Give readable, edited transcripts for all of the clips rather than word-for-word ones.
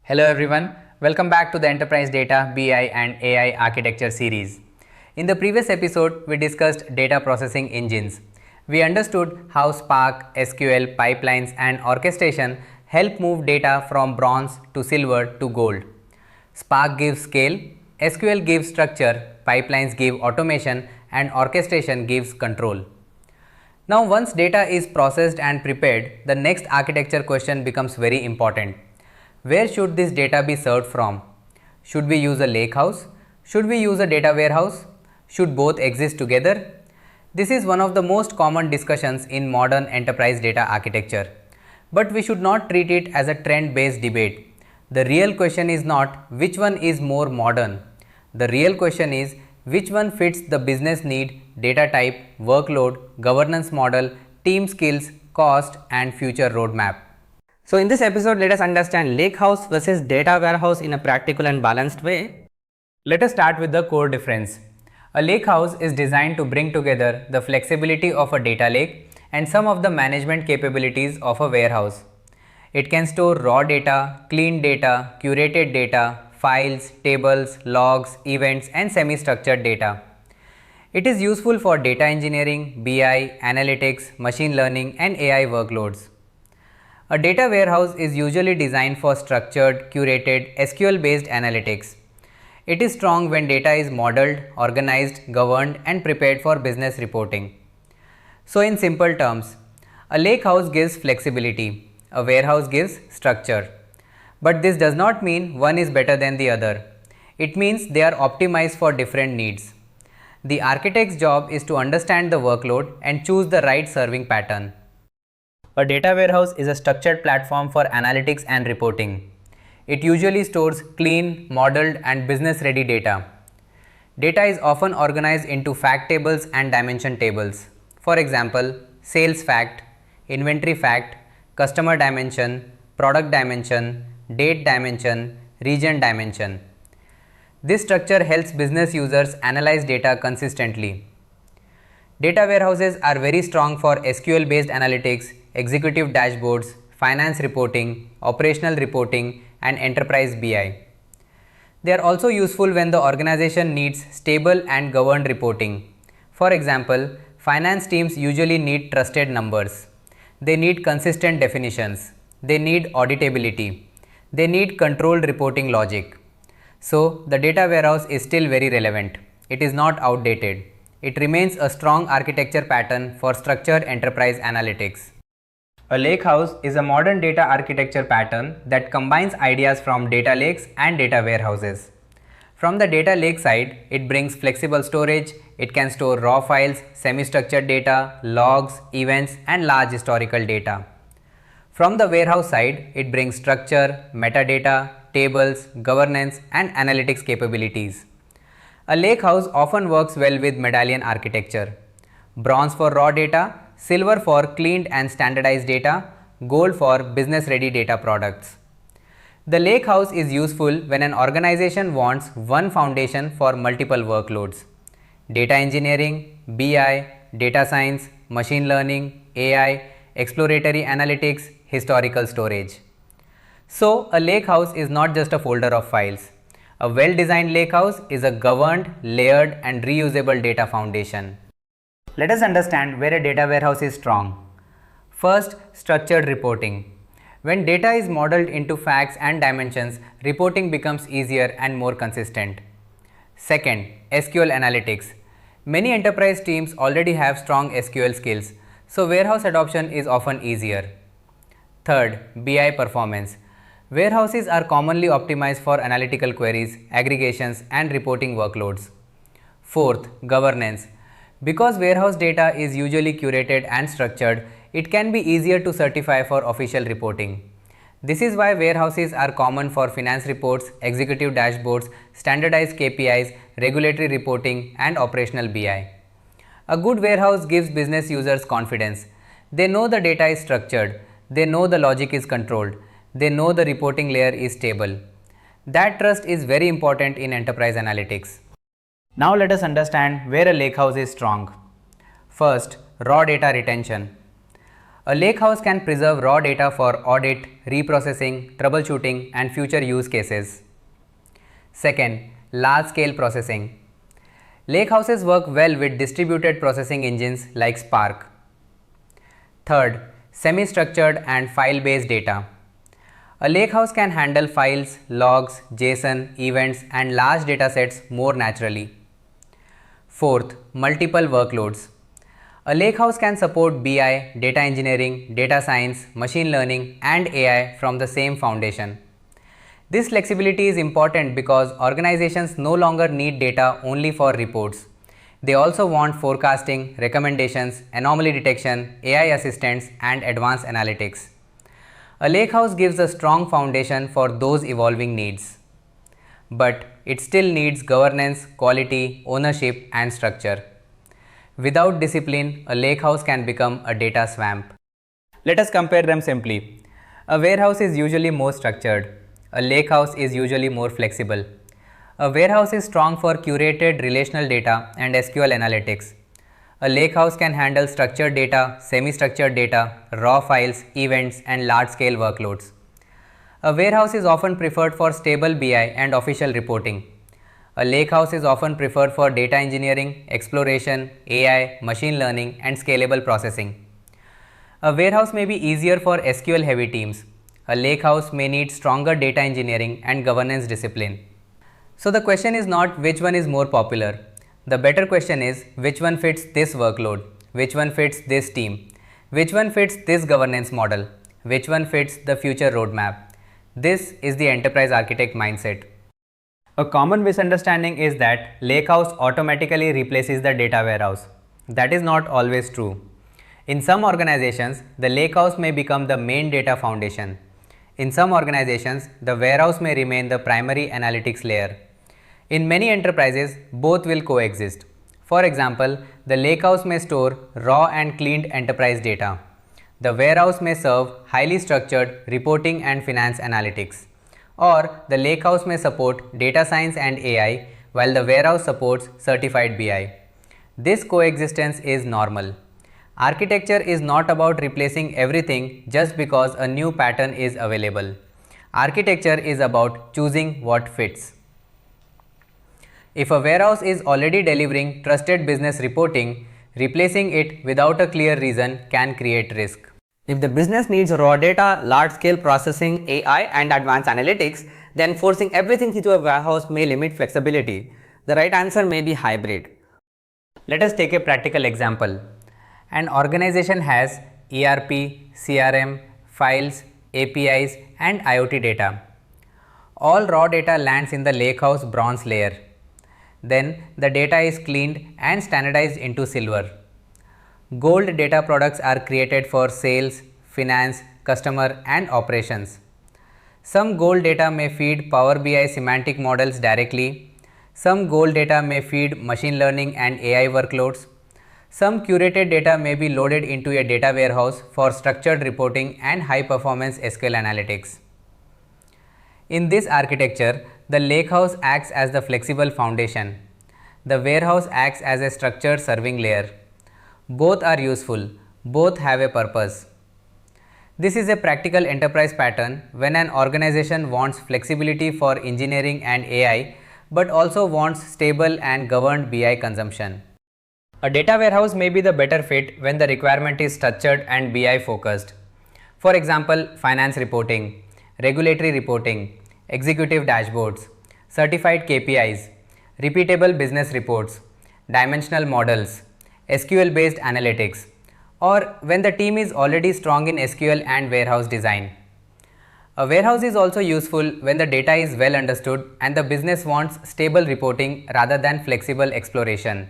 Hello everyone, welcome back to the Enterprise Data, BI and AI Architecture series. In the previous episode, we discussed data processing engines. We understood how Spark, SQL, pipelines and orchestration help move data from bronze to silver to gold. Spark gives scale, SQL gives structure, pipelines give automation and orchestration gives control. Now once data is processed and prepared, the next architecture question becomes very important. Where should this data be served from? Should we use a lakehouse? Should we use a data warehouse? Should both exist together? This is one of the most common discussions in modern enterprise data architecture. But we should not treat it as a trend-based debate. The real question is not which one is more modern. The real question is which one fits the business need, data type, workload, governance model, team skills, cost and future roadmap. So in this episode, let us understand lakehouse versus data warehouse in a practical and balanced way. Let us start with the core difference. A lakehouse is designed to bring together the flexibility of a data lake and some of the management capabilities of a warehouse. It can store raw data, clean data, curated data, files, tables, logs, events and semi-structured data. It is useful for data engineering, BI, analytics, machine learning and AI workloads. A data warehouse is usually designed for structured, curated, SQL-based analytics. It is strong when data is modeled, organized, governed, and prepared for business reporting. So in simple terms, a lakehouse gives flexibility, a warehouse gives structure. But this does not mean one is better than the other. It means they are optimized for different needs. The architect's job is to understand the workload and choose the right serving pattern. A data warehouse is a structured platform for analytics and reporting. It usually stores clean, modeled and business-ready data. Data is often organized into fact tables and dimension tables. For example, sales fact, inventory fact, customer dimension, product dimension, date dimension, region dimension. This structure helps business users analyze data consistently. Data warehouses are very strong for SQL-based analytics, executive dashboards, finance reporting, operational reporting, and enterprise BI. They are also useful when the organization needs stable and governed reporting. For example, finance teams usually need trusted numbers. They need consistent definitions. They need auditability. They need controlled reporting logic. So, the data warehouse is still very relevant. It is not outdated. It remains a strong architecture pattern for structured enterprise analytics. A lakehouse is a modern data architecture pattern that combines ideas from data lakes and data warehouses. From the data lake side, it brings flexible storage. It can store raw files, semi-structured data, logs, events, and large historical data. From the warehouse side, it brings structure, metadata, tables, governance, and analytics capabilities. A lakehouse often works well with medallion architecture. Bronze for raw data, silver for cleaned and standardized data, gold for business-ready data products. The lakehouse is useful when an organization wants one foundation for multiple workloads: data engineering, BI, data science, machine learning, AI, exploratory analytics, historical storage. So, a lakehouse is not just a folder of files. A well-designed lakehouse is a governed, layered, and reusable data foundation. Let us understand where a data warehouse is strong. First, structured reporting. When data is modeled into facts and dimensions, reporting becomes easier and more consistent. Second, SQL analytics. Many enterprise teams already have strong SQL skills, so warehouse adoption is often easier. Third, BI performance. Warehouses are commonly optimized for analytical queries, aggregations, and reporting workloads. Fourth, governance. Because warehouse data is usually curated and structured, it can be easier to certify for official reporting. This is why warehouses are common for finance reports, executive dashboards, standardized KPIs, regulatory reporting, and operational BI. A good warehouse gives business users confidence. They know the data is structured. They know the logic is controlled. They know the reporting layer is stable. That trust is very important in enterprise analytics. Now let us understand where a lakehouse is strong. First, raw data retention. A lakehouse can preserve raw data for audit, reprocessing, troubleshooting, and future use cases. Second, large-scale processing. Lakehouses work well with distributed processing engines like Spark. Third, semi-structured and file-based data. A lakehouse can handle files, logs, JSON, events, and large datasets more naturally. Fourth, multiple workloads. A lakehouse can support BI, data engineering, data science, machine learning, and AI from the same foundation. This flexibility is important because organizations no longer need data only for reports. They also want forecasting, recommendations, anomaly detection, AI assistants, and advanced analytics. A lakehouse gives a strong foundation for those evolving needs. But it still needs governance, quality, ownership, and structure. Without discipline, a lakehouse can become a data swamp. Let us compare them simply. A warehouse is usually more structured. A lakehouse is usually more flexible. A warehouse is strong for curated relational data and SQL analytics. A lakehouse can handle structured data, semi-structured data, raw files, events, and large-scale workloads. A warehouse is often preferred for stable BI and official reporting. A lakehouse is often preferred for data engineering, exploration, AI, machine learning, and scalable processing. A warehouse may be easier for SQL-heavy teams. A lakehouse may need stronger data engineering and governance discipline. So the question is not which one is more popular. The better question is which one fits this workload, which one fits this team, which one fits this governance model, which one fits the future roadmap. This is the enterprise architect mindset. A common misunderstanding is that lakehouse automatically replaces the data warehouse. That is not always true. In some organizations, the lakehouse may become the main data foundation. In some organizations, the warehouse may remain the primary analytics layer. In many enterprises, both will coexist. For example, the lakehouse may store raw and cleaned enterprise data. The warehouse may serve highly structured reporting and finance analytics. Or the lakehouse may support data science and AI while the warehouse supports certified BI. This coexistence is normal. Architecture is not about replacing everything just because a new pattern is available. Architecture is about choosing what fits. If a warehouse is already delivering trusted business reporting, replacing it without a clear reason can create risk. If the business needs raw data, large-scale processing, AI, and advanced analytics, then forcing everything into a warehouse may limit flexibility. The right answer may be hybrid. Let us take a practical example. An organization has ERP, CRM, files, APIs, and IoT data. All raw data lands in the lakehouse bronze layer. Then the data is cleaned and standardized into silver. Gold data products are created for sales, finance, customer, and operations. Some gold data may feed Power BI semantic models directly. Some gold data may feed machine learning and AI workloads. Some curated data may be loaded into a data warehouse for structured reporting and high-performance SQL analytics. In this architecture, the lakehouse acts as the flexible foundation. The warehouse acts as a structured serving layer. Both are useful. Both have a purpose. This is a practical enterprise pattern when an organization wants flexibility for engineering and AI, but also wants stable and governed BI consumption. A data warehouse may be the better fit when the requirement is structured and BI focused. For example, finance reporting, regulatory reporting, executive dashboards, certified KPIs, repeatable business reports, dimensional models, SQL-based analytics, or when the team is already strong in SQL and warehouse design. A warehouse is also useful when the data is well understood and the business wants stable reporting rather than flexible exploration.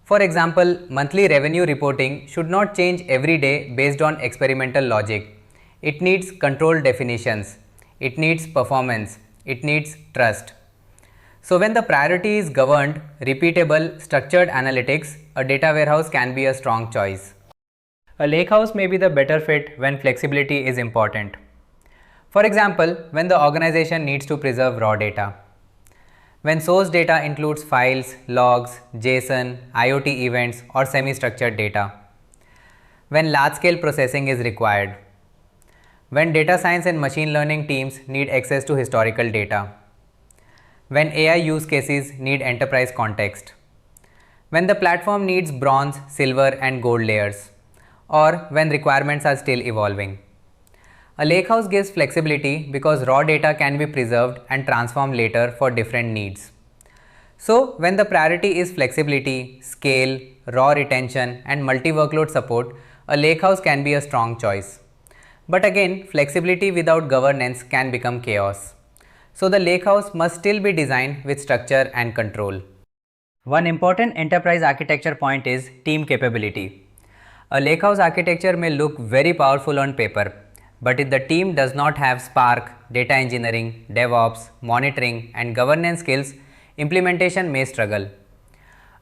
For example, monthly revenue reporting should not change every day based on experimental logic. It needs controlled definitions. It needs performance. It needs trust. So when the priority is governed, repeatable, structured analytics, a data warehouse can be a strong choice. A lakehouse may be the better fit when flexibility is important. For example, when the organization needs to preserve raw data. When source data includes files, logs, JSON, IoT events, or semi-structured data. when large-scale processing is required, when data science and machine learning teams need access to historical data, when AI use cases need enterprise context, when the platform needs bronze, silver, and gold layers, or when requirements are still evolving. A lakehouse gives flexibility because raw data can be preserved and transformed later for different needs. So, when the priority is flexibility, scale, raw retention, and multi-workload support, a lakehouse can be a strong choice. But again, flexibility without governance can become chaos. So, the lakehouse must still be designed with structure and control. One important enterprise architecture point is team capability. A lakehouse architecture may look very powerful on paper, but if the team does not have Spark, data engineering, DevOps, monitoring, and governance skills, implementation may struggle.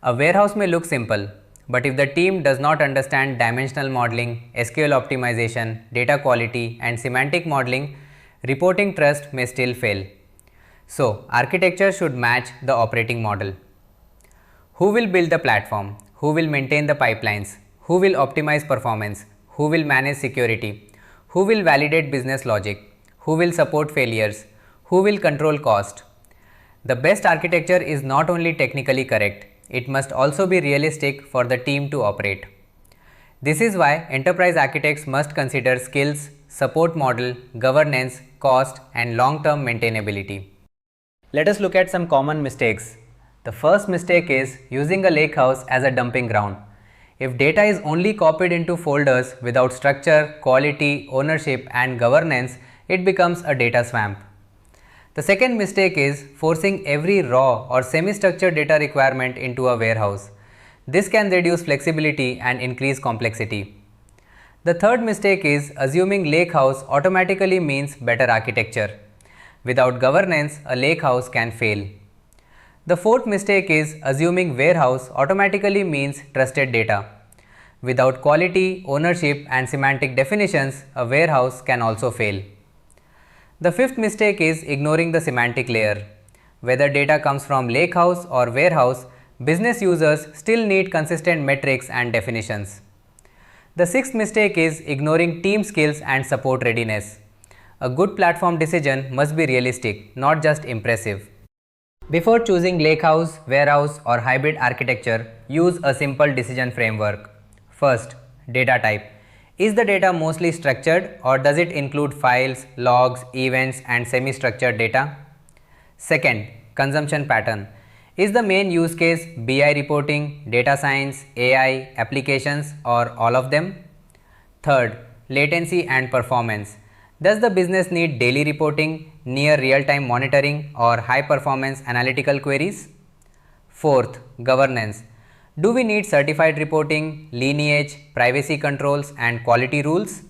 A warehouse may look simple, but if the team does not understand dimensional modeling, SQL optimization, data quality, and semantic modeling, reporting trust may still fail. So, architecture should match the operating model. Who will build the platform? Who will maintain the pipelines? Who will optimize performance? Who will manage security? Who will validate business logic? Who will support failures? Who will control cost? The best architecture is not only technically correct, it must also be realistic for the team to operate. This is why enterprise architects must consider skills, support model, governance, cost, and long-term maintainability. Let us look at some common mistakes. The first mistake is using a lakehouse as a dumping ground. If data is only copied into folders without structure, quality, ownership, and governance, it becomes a data swamp. The second mistake is forcing every raw or semi-structured data requirement into a warehouse. This can reduce flexibility and increase complexity. The third mistake is assuming lakehouse automatically means better architecture. Without governance, a lakehouse can fail. The fourth mistake is assuming warehouse automatically means trusted data. Without quality, ownership, and semantic definitions, a warehouse can also fail. The fifth mistake is ignoring the semantic layer. Whether data comes from lakehouse or warehouse, business users still need consistent metrics and definitions. The sixth mistake is ignoring team skills and support readiness. A good platform decision must be realistic, not just impressive. Before choosing lakehouse, warehouse, or hybrid architecture, use a simple decision framework. First, data type. Is the data mostly structured or does it include files, logs, events, and semi-structured data? Second, consumption pattern. Is the main use case BI reporting, data science, AI, applications, or all of them? Third, latency and performance. Does the business need daily reporting, near real-time monitoring, or high-performance analytical queries? Fourth, governance. Do we need certified reporting, lineage, privacy controls, and quality rules?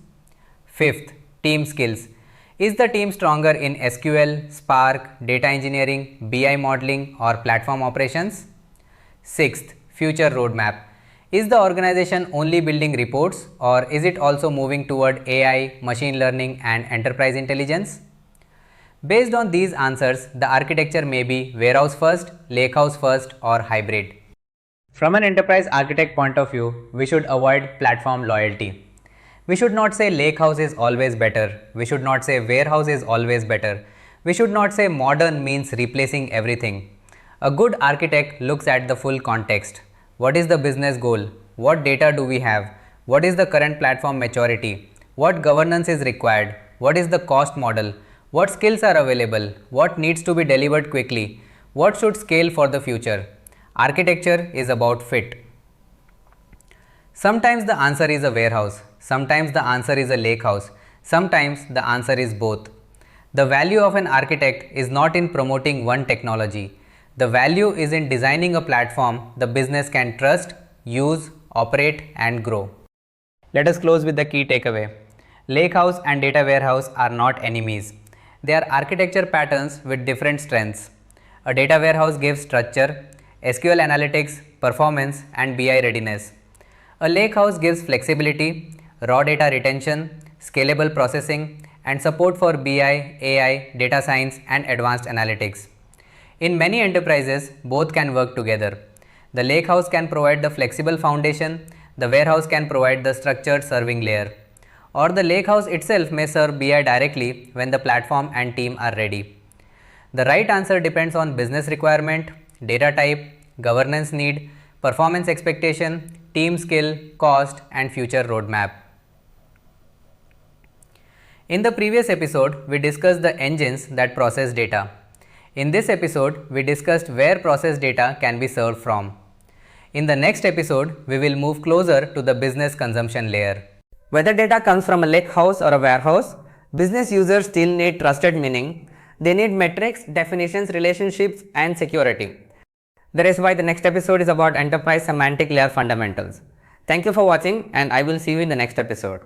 Fifth, team skills. Is the team stronger in SQL, Spark, data engineering, BI modeling, or platform operations? Sixth, future roadmap. Is the organization only building reports or is it also moving toward AI, machine learning, and enterprise intelligence? Based on these answers, the architecture may be warehouse first, lakehouse first, or hybrid. From an enterprise architect point of view, we should avoid platform loyalty. We should not say lakehouse is always better. We should not say warehouse is always better. We should not say modern means replacing everything. A good architect looks at the full context. What is the business goal? What data do we have? What is the current platform maturity? What governance is required? What is the cost model? What skills are available? What needs to be delivered quickly? What should scale for the future? Architecture is about fit. Sometimes the answer is a warehouse. Sometimes the answer is a lakehouse. Sometimes the answer is both. The value of an architect is not in promoting one technology. The value is in designing a platform the business can trust, use, operate, and grow. Let us close with the key takeaway. Lakehouse and data warehouse are not enemies. They are architecture patterns with different strengths. A data warehouse gives structure, SQL analytics, performance, and BI readiness. A lakehouse gives flexibility, raw data retention, scalable processing, and support for BI, AI, data science, and advanced analytics. In many enterprises, both can work together. The lakehouse can provide the flexible foundation, The warehouse can provide the structured serving layer, or the lakehouse itself may serve BI directly when the platform and team are ready. The right answer depends on business requirement, data type, governance need, performance expectation, team skill, cost, and future roadmap. In the previous episode, we discussed the engines that process data. In this episode, we discussed where processed data can be served from. In the next episode, we will move closer to the business consumption layer. Whether data comes from a lakehouse or a warehouse, business users still need trusted meaning. They need metrics, definitions, relationships, and security. That is why the next episode is about enterprise semantic layer fundamentals. Thank you for watching, and I will see you in the next episode.